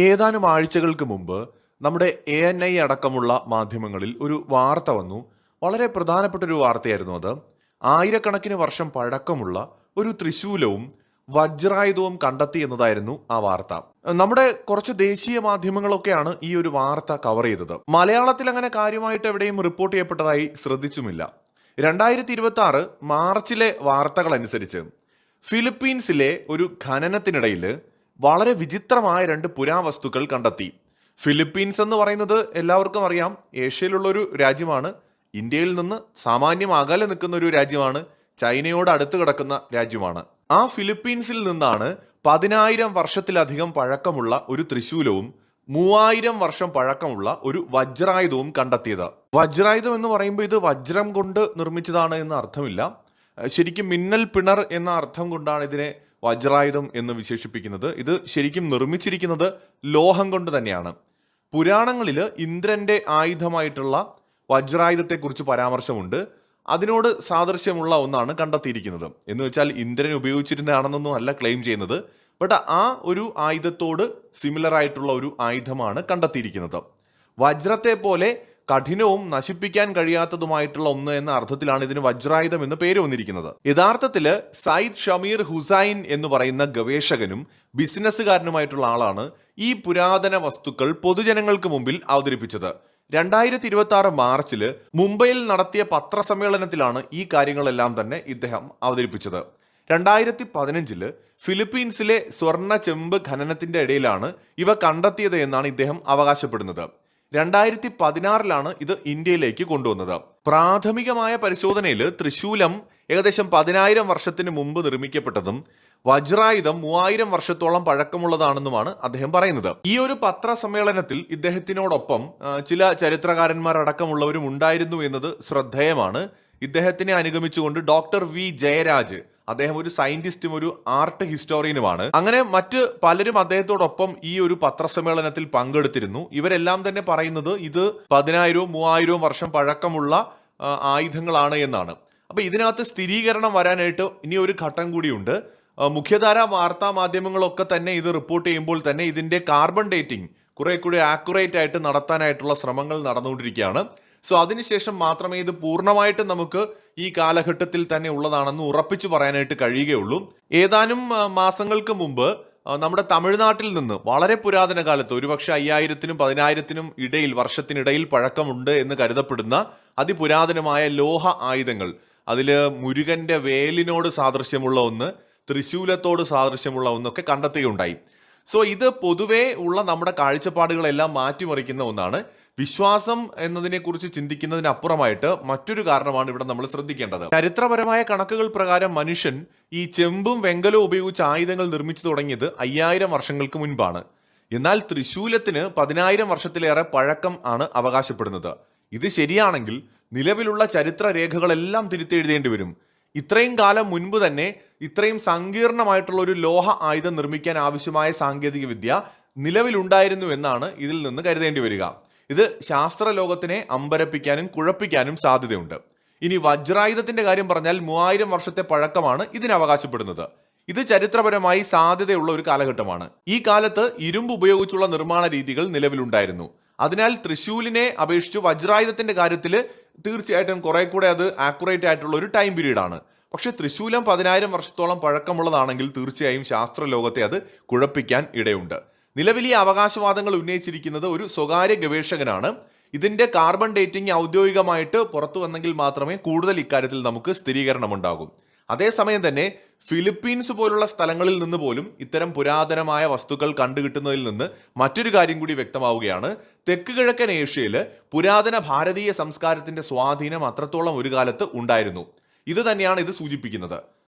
ഏതാനും ആഴ്ചകൾക്ക് മുമ്പ് നമ്മുടെ ANI അടക്കമുള്ള മാധ്യമങ്ങളിൽ ഒരു വാർത്ത വന്നു. വളരെ പ്രധാനപ്പെട്ട ഒരു വാർത്തയായിരുന്നു അത്. ആയിരക്കണക്കിന് വർഷം പഴക്കമുള്ള ഒരു ത്രിശൂലവും വജ്രായുധവും കണ്ടെത്തി എന്നതായിരുന്നു ആ വാർത്ത. നമ്മുടെ കുറച്ച് ദേശീയ മാധ്യമങ്ങളൊക്കെയാണ് ഈ ഒരു വാർത്ത കവർ ചെയ്തത്. മലയാളത്തിൽ അങ്ങനെ കാര്യമായിട്ട് എവിടെയും റിപ്പോർട്ട് ചെയ്യപ്പെട്ടതായി ശ്രദ്ധിച്ചുമില്ല. 2026 മാർച്ചിലെ വാർത്തകൾ അനുസരിച്ച് ഫിലിപ്പീൻസിലെ ഒരു ഖനനത്തിനിടയിൽ വളരെ വിചിത്രമായ രണ്ട് പുരാവസ്തുക്കൾ കണ്ടെത്തി. ഫിലിപ്പീൻസ് എന്ന് പറയുന്നത് എല്ലാവർക്കും അറിയാം, ഏഷ്യയിലുള്ള ഒരു രാജ്യമാണ്. ഇന്ത്യയിൽ നിന്ന് സാമാന്യം അകലെ നിൽക്കുന്ന ഒരു രാജ്യമാണ്. ചൈനയോട് അടുത്ത് കിടക്കുന്ന രാജ്യമാണ്. ആ ഫിലിപ്പീൻസിൽ നിന്നാണ് 10,000 വർഷത്തിലധികം പഴക്കമുള്ള ഒരു ത്രിശൂലവും 3000 വർഷം പഴക്കമുള്ള ഒരു വജ്രായുധവും കണ്ടെത്തിയത്. വജ്രായുധം എന്ന് പറയുമ്പോൾ ഇത് വജ്രം കൊണ്ട് നിർമ്മിച്ചതാണ് എന്ന് അർത്ഥമില്ല. ശരിക്കും മിന്നൽ പിണർ എന്ന അർത്ഥം കൊണ്ടാണ് ഇതിനെ വജ്രായുധം എന്ന് വിശേഷിപ്പിക്കുന്നത്. ഇത് ശരിക്കും നിർമ്മിച്ചിരിക്കുന്നത് ലോഹം കൊണ്ട് തന്നെയാണ്. പുരാണങ്ങളിൽ ഇന്ദ്രന്റെ ആയുധമായിട്ടുള്ള വജ്രായുധത്തെക്കുറിച്ച് പരാമർശമുണ്ട്. അതിനോട് സാദൃശ്യമുള്ള ഒന്നാണ് കണ്ടെത്തിയിരിക്കുന്നത്. എന്ന് വെച്ചാൽ ഇന്ദ്രൻ ഉപയോഗിച്ചിരുന്നതാണെന്നൊന്നും അല്ല ക്ലെയിം ചെയ്യുന്നത്. ബട്ട് ആ ഒരു ആയുധത്തോട് സിമിലർ ആയിട്ടുള്ള ഒരു ആയുധമാണ് കണ്ടെത്തിയിരിക്കുന്നത്. വജ്രത്തെ പോലെ കഠിനവും നശിപ്പിക്കാൻ കഴിയാത്തതുമായിട്ടുള്ള ഒന്ന് എന്ന അർത്ഥത്തിലാണ് ഇതിന് വജ്രായുധം എന്ന് പേര് വന്നിരിക്കുന്നത്. യഥാർത്ഥത്തില് സയ്യിദ് ഷമീർ ഹുസൈൻ എന്ന് പറയുന്ന ഗവേഷകനും ബിസിനസ്സുകാരനുമായിട്ടുള്ള ആളാണ് ഈ പുരാതന വസ്തുക്കൾ പൊതുജനങ്ങൾക്ക് മുമ്പിൽ അവതരിപ്പിച്ചത്. 2026 മാർച്ചില് മുംബൈയിൽ നടത്തിയ പത്രസമ്മേളനത്തിലാണ് ഈ കാര്യങ്ങളെല്ലാം തന്നെ ഇദ്ദേഹം അവതരിപ്പിച്ചത്. 2015 ഫിലിപ്പീൻസിലെ സ്വർണ്ണ ചെമ്പ് ഖനനത്തിന്റെ ഇടയിലാണ് ഇവ കണ്ടെത്തിയത് എന്നാണ് ഇദ്ദേഹം അവകാശപ്പെടുന്നത്. 2016 ഇത് ഇന്ത്യയിലേക്ക് കൊണ്ടുവന്നത്. പ്രാഥമികമായ പരിശോധനയിൽ തൃശൂലം ഏകദേശം 10,000 വർഷത്തിന് മുമ്പ് നിർമ്മിക്കപ്പെട്ടതും വജ്രായുധം 3000 വർഷത്തോളം പഴക്കമുള്ളതാണെന്നുമാണ് അദ്ദേഹം പറയുന്നത്. ഈ ഒരു പത്രസമ്മേളനത്തിൽ ഇദ്ദേഹത്തിനോടൊപ്പം ചില ചരിത്രകാരന്മാരടക്കമുള്ളവരും ഉണ്ടായിരുന്നു എന്നത് ശ്രദ്ധേയമാണ്. ഇദ്ദേഹത്തിനെ അനുഗമിച്ചുകൊണ്ട് ഡോക്ടർ വി ജയരാജ്, അദ്ദേഹം ഒരു സയന്റിസ്റ്റും ഒരു ആർട്ട് ഹിസ്റ്റോറിയനുമാണ്. അങ്ങനെ മറ്റ് പലരും അദ്ദേഹത്തോടൊപ്പം ഈ ഒരു പത്രസമ്മേളനത്തിൽ പങ്കെടുത്തിരുന്നു. ഇവരെല്ലാം തന്നെ പറയുന്നത് ഇത് 10,000-വും 3000-വും വർഷം പഴക്കമുള്ള ആയുധങ്ങളാണ് എന്നാണ്. അപ്പൊ ഇതിനകത്ത് സ്ഥിരീകരണം വരാനായിട്ട് ഇനി ഒരു ഘട്ടം കൂടിയുണ്ട്. മുഖ്യധാര വാർത്താ മാധ്യമങ്ങളൊക്കെ തന്നെ ഇത് റിപ്പോർട്ട് ചെയ്യുമ്പോൾ തന്നെ ഇതിന്റെ കാർബൺ ഡേറ്റിംഗ് കുറെ കൂടി ആക്യുറേറ്റ് ആയിട്ട് നടത്താനായിട്ടുള്ള ശ്രമങ്ങൾ നടന്നുകൊണ്ടിരിക്കുകയാണ്. സോ അതിനുശേഷം മാത്രമേ ഇത് പൂർണ്ണമായിട്ട് നമുക്ക് ഈ കാലഘട്ടത്തിൽ തന്നെ ഉള്ളതാണെന്ന് ഉറപ്പിച്ചു പറയാനായിട്ട് കഴിയുകയുള്ളൂ. ഏതാനും മാസങ്ങൾക്ക് മുമ്പ് നമ്മുടെ തമിഴ്നാട്ടിൽ നിന്ന് വളരെ പുരാതന കാലത്ത്, ഒരുപക്ഷെ 5000-നും 10,000-നും ഇടയിൽ വർഷത്തിനിടയിൽ പഴക്കമുണ്ട് എന്ന് കരുതപ്പെടുന്ന അതിപുരാതനമായ ലോഹ ആയുധങ്ങൾ, അതിൽ മുരുകന്റെ വേലിനോട് സാദൃശ്യമുള്ള ഒന്ന്, തൃശൂലത്തോട് സാദൃശ്യമുള്ള ഒന്നൊക്കെ കണ്ടെത്തുകയുണ്ടായി. സോ ഇത് പൊതുവേ ഉള്ള നമ്മുടെ കാഴ്ചപ്പാടുകളെല്ലാം മാറ്റിമറിക്കുന്ന ഒന്നാണ്. വിശ്വാസം എന്നതിനെക്കുറിച്ച് ചിന്തിക്കുന്നതിനപ്പുറമായിട്ട് മറ്റൊരു കാരണമാണ് ഇവിടെ നമ്മൾ ശ്രദ്ധിക്കേണ്ടത്. ചരിത്രപരമായ കണക്കുകൾ പ്രകാരം മനുഷ്യൻ ഈ ചെമ്പും വെങ്കലവും ഉപയോഗിച്ച് ആയുധങ്ങൾ നിർമ്മിച്ചു തുടങ്ങിയത് 5000 വർഷങ്ങൾക്ക് മുൻപാണ്. എന്നാൽ തൃശൂലത്തിന് 10,000 വർഷത്തിലേറെ പഴക്കം ആണ് അവകാശപ്പെടുന്നത്. ഇത് ശരിയാണെങ്കിൽ നിലവിലുള്ള ചരിത്ര രേഖകളെല്ലാം തിരുത്തെഴുതേണ്ടി വരും. ഇത്രയും കാലം മുൻപ് തന്നെ ഇത്രയും സങ്കീർണമായിട്ടുള്ള ഒരു ലോഹ ആയുധം നിർമ്മിക്കാൻ ആവശ്യമായ സാങ്കേതിക വിദ്യ നിലവിലുണ്ടായിരുന്നു എന്നാണ് ഇതിൽ നിന്ന് കരുതേണ്ടി വരിക. ഇത് ശാസ്ത്ര ലോകത്തിനെ അമ്പരപ്പിക്കാനും കുഴപ്പിക്കാനും സാധ്യതയുണ്ട്. ഇനി വജ്രായുധത്തിന്റെ കാര്യം പറഞ്ഞാൽ 3000 വർഷത്തെ പഴക്കമാണ് ഇതിന് അവകാശപ്പെടുന്നത്. ഇത് ചരിത്രപരമായി സാധ്യതയുള്ള ഒരു കാലഘട്ടമാണ്. ഈ കാലത്ത് ഇരുമ്പ് ഉപയോഗിച്ചുള്ള നിർമ്മാണ രീതികൾ നിലവിലുണ്ടായിരുന്നു. അതിനാൽ തൃശൂലിനെ അപേക്ഷിച്ച് വജ്രായുധത്തിന്റെ കാര്യത്തിൽ തീർച്ചയായിട്ടും കുറെ കൂടെ അത് ആക്യുറേറ്റ് ആയിട്ടുള്ള ഒരു ടൈം പീരീഡ് ആണ്. പക്ഷെ തൃശൂലം 10,000 വർഷത്തോളം പഴക്കമുള്ളതാണെങ്കിൽ തീർച്ചയായും ശാസ്ത്ര ലോകത്തെ അത് കുഴപ്പിക്കാൻ ഇടയുണ്ട്. നിലവിൽ ഈ അവകാശവാദങ്ങൾ ഉന്നയിച്ചിരിക്കുന്നത് ഒരു സ്വകാര്യ ഗവേഷകനാണ്. ഇതിന്റെ കാർബൺ ഡേറ്റിംഗ് ഔദ്യോഗികമായിട്ട് പുറത്തു വന്നെങ്കിൽ മാത്രമേ കൂടുതൽ ഇക്കാര്യത്തിൽ നമുക്ക് സ്ഥിരീകരണം ഉണ്ടാകും. അതേസമയം തന്നെ ഫിലിപ്പീൻസ് പോലുള്ള സ്ഥലങ്ങളിൽ നിന്ന് പോലും ഇത്തരം പുരാതനമായ വസ്തുക്കൾ കണ്ടുകിട്ടുന്നതിൽ നിന്ന് മറ്റൊരു കാര്യം കൂടി വ്യക്തമാവുകയാണ്. തെക്ക് കിഴക്കൻ ഏഷ്യയിൽ പുരാതന ഭാരതീയ സംസ്കാരത്തിന്റെ സ്വാധീനം അത്രത്തോളം ഒരു കാലത്ത് ഉണ്ടായിരുന്നു. ഇത് തന്നെയാണ് ഇത് സൂചിപ്പിക്കുന്നത്.